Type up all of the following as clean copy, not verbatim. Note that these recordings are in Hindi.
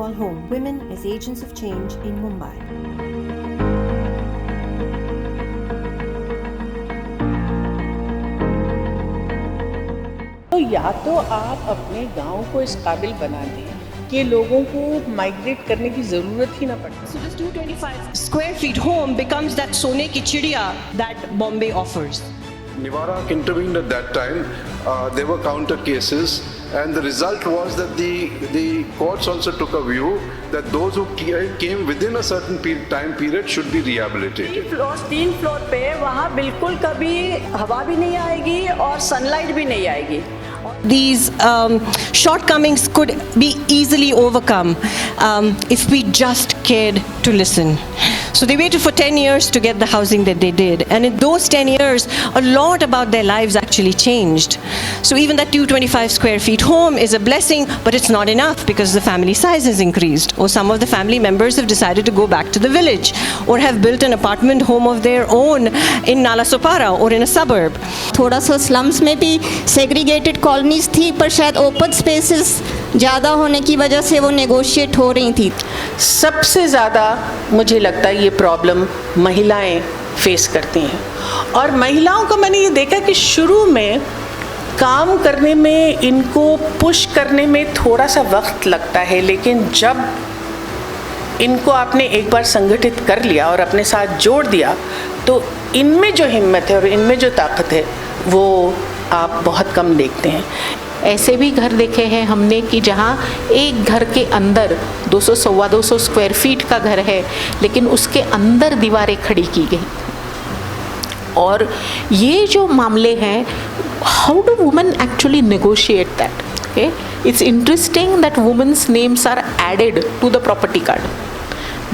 call home women as agents of change in Mumbai. तो या तो आप अपने गांव को इस काबिल बना दें कि लोगों को माइग्रेट करने की जरूरत ही ना पड़े. So this 225 square feet home becomes that Sone ki Chidiya that Bombay offers. Nivarak intervened at that time. There were counter cases, and the result was that the courts also took a view that those who came within a certain time period should be rehabilitated. 3 floor पे वहाँ बिल्कुल कभी हवा भी नहीं आएगी और सनलाइट भी नहीं आएगी. These shortcomings could be easily overcome if we just cared to listen. So they waited for 10 years to get the housing that they did. And in those 10 years, a lot about their lives actually changed. So even that 225 square feet home is a blessing, but it's not enough because the family size has increased. Or some of the family members have decided to go back to the village or have built an apartment home of their own in Nalasopara or in a suburb. थोड़ा सा स्लम्स में भी सेग्रीगेटेड कॉलोनीज थी, पर शायद ओपन स्पेसेस ज़्यादा होने की वजह से वो नेगोशिएट हो रही थी. सबसे ज़्यादा मुझे लगता है ये प्रॉब्लम महिलाएं फेस करती हैं. और महिलाओं को मैंने ये देखा कि शुरू में काम करने में, इनको पुश करने में थोड़ा सा वक्त लगता है, लेकिन जब इनको आपने एक बार संगठित कर लिया और अपने साथ जोड़ दिया तो इनमें जो हिम्मत है और इनमें जो ताकत है वो आप बहुत कम देखते हैं. ऐसे भी घर देखे हैं हमने कि जहाँ एक घर के अंदर 200-250 स्क्वायर फीट का घर है, लेकिन उसके अंदर दीवारें खड़ी की गई. और ये जो मामले हैं, how do women actually negotiate that? Okay, it's interesting that women's names are added to the property card,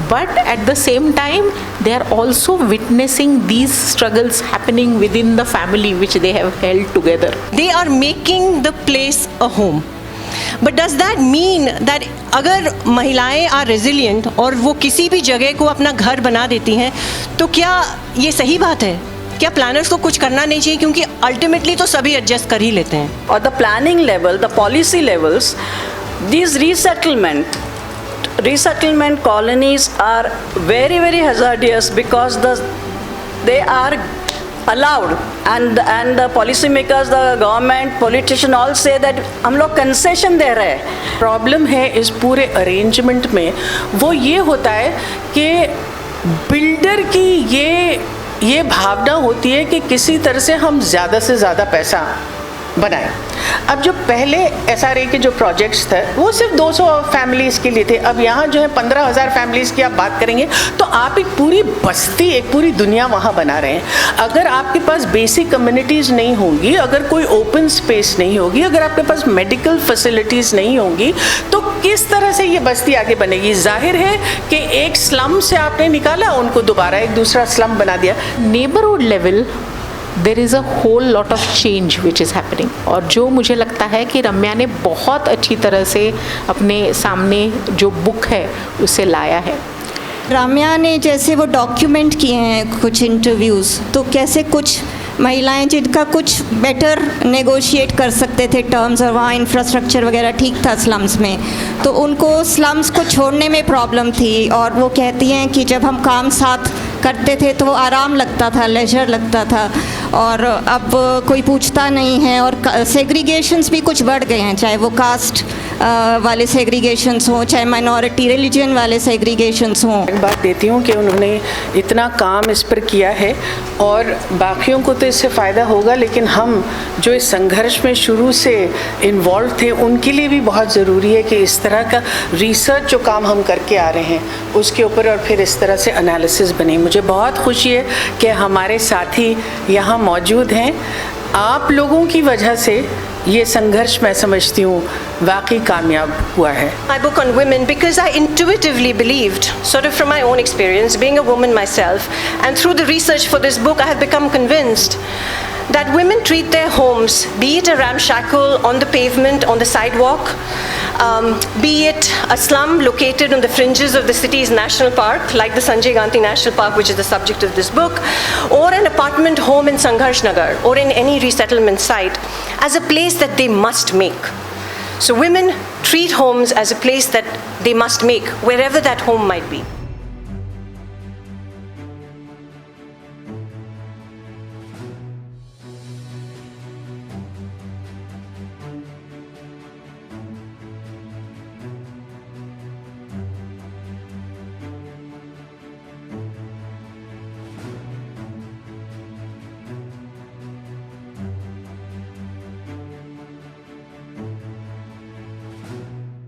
but at the same time they are also witnessing these struggles happening within the family which they have held together. They are making the place a home. But does that mean that अगर महिलाएं are resilient और वो किसी भी जगह को अपना घर बना देती हैं, तो क्या ये सही बात है? क्या प्लानर्स को कुछ करना नहीं चाहिए, क्योंकि अल्टीमेटली तो सभी एडजस्ट कर ही लेते हैं. और the planning level, the policy levels, these resettlement colonies are very, very hazardous because they are allowed, and the policy makers, the government, politician all say that हम लोग concession दे रहे हैं. प्रॉब्लम है इस पूरे अरेंजमेंट में वो ये होता है कि बिल्डर की ये भावना होती है कि किसी तरह से हम ज़्यादा से ज़्यादा पैसा बनाए. अब जो पहले SRA के जो प्रोजेक्ट्स थे वो सिर्फ 200 फैमिलीज़ के लिए थे. अब यहाँ जो है 15,000 फैमिलीज़ की आप बात करेंगे तो आप एक पूरी बस्ती, एक पूरी दुनिया वहाँ बना रहे हैं. अगर आपके पास बेसिक कम्युनिटीज़ नहीं होंगी, अगर कोई ओपन स्पेस नहीं होगी, अगर आपके पास मेडिकल फैसिलिटीज़ नहीं होंगी, तो किस तरह से ये बस्ती आगे बनेगी? जाहिर है कि एक स्लम से आपने निकाला, उनको दोबारा एक दूसरा स्लम बना दिया. Neighbourhood level there is a whole lot of change which is happening. और जो मुझे लगता है कि रम्या ने बहुत अच्छी तरह से अपने सामने जो बुक है उसे लाया है. रम्या ने जैसे वो डॉक्यूमेंट किए हैं कुछ इंटरव्यूज़, तो कैसे कुछ महिलाएं जिनका कुछ बेटर नेगोशिएट कर सकते थे टर्म्स, और वहाँ इंफ्रास्ट्रक्चर वगैरह ठीक था स्लम्स में, तो उनको स्लम्स को छोड़ने में प्रॉब्लम थी. और वो कहती हैं कि जब हम काम साथ करते थे तो वो आराम लगता था, लेजर लगता था, और अब कोई पूछता नहीं है. और सेग्रीगेशंस भी कुछ बढ़ गए हैं, चाहे वो कास्ट वाले सेग्रीगेशंस हों, चाहे माइनॉरिटी रिलीजन वाले सेग्रीगेशंस हों. बात देती हूँ कि उन्होंने इतना काम इस पर किया है और बाकियों को तो इससे फ़ायदा होगा, लेकिन हम जो इस संघर्ष में शुरू से इन्वॉल्व थे उनके लिए भी बहुत ज़रूरी है कि इस तरह का रिसर्च जो काम हम करके आ रहे हैं उसके ऊपर और फिर इस तरह से एनालिसिस बने. मुझे बहुत खुशी है कि हमारे साथी यहाँ मौजूद हैं. आप लोगों की वजह से ये संघर्ष मैं समझती हूँ वाकई कामयाब हुआ है. My book on women, because I intuitively believed, sort of from my own experience, being a woman myself, and through the research for this book, I have become convinced that women treat their homes, be it a ramshackle on the pavement, on the sidewalk, be it a slum located on the fringes of the city's national park, like the Sanjay Gandhi National Park, which is the subject of this book, or an apartment home in Sangharsh Nagar, or in any resettlement site, as a place that they must make. So women treat homes as a place that they must make, wherever that home might be.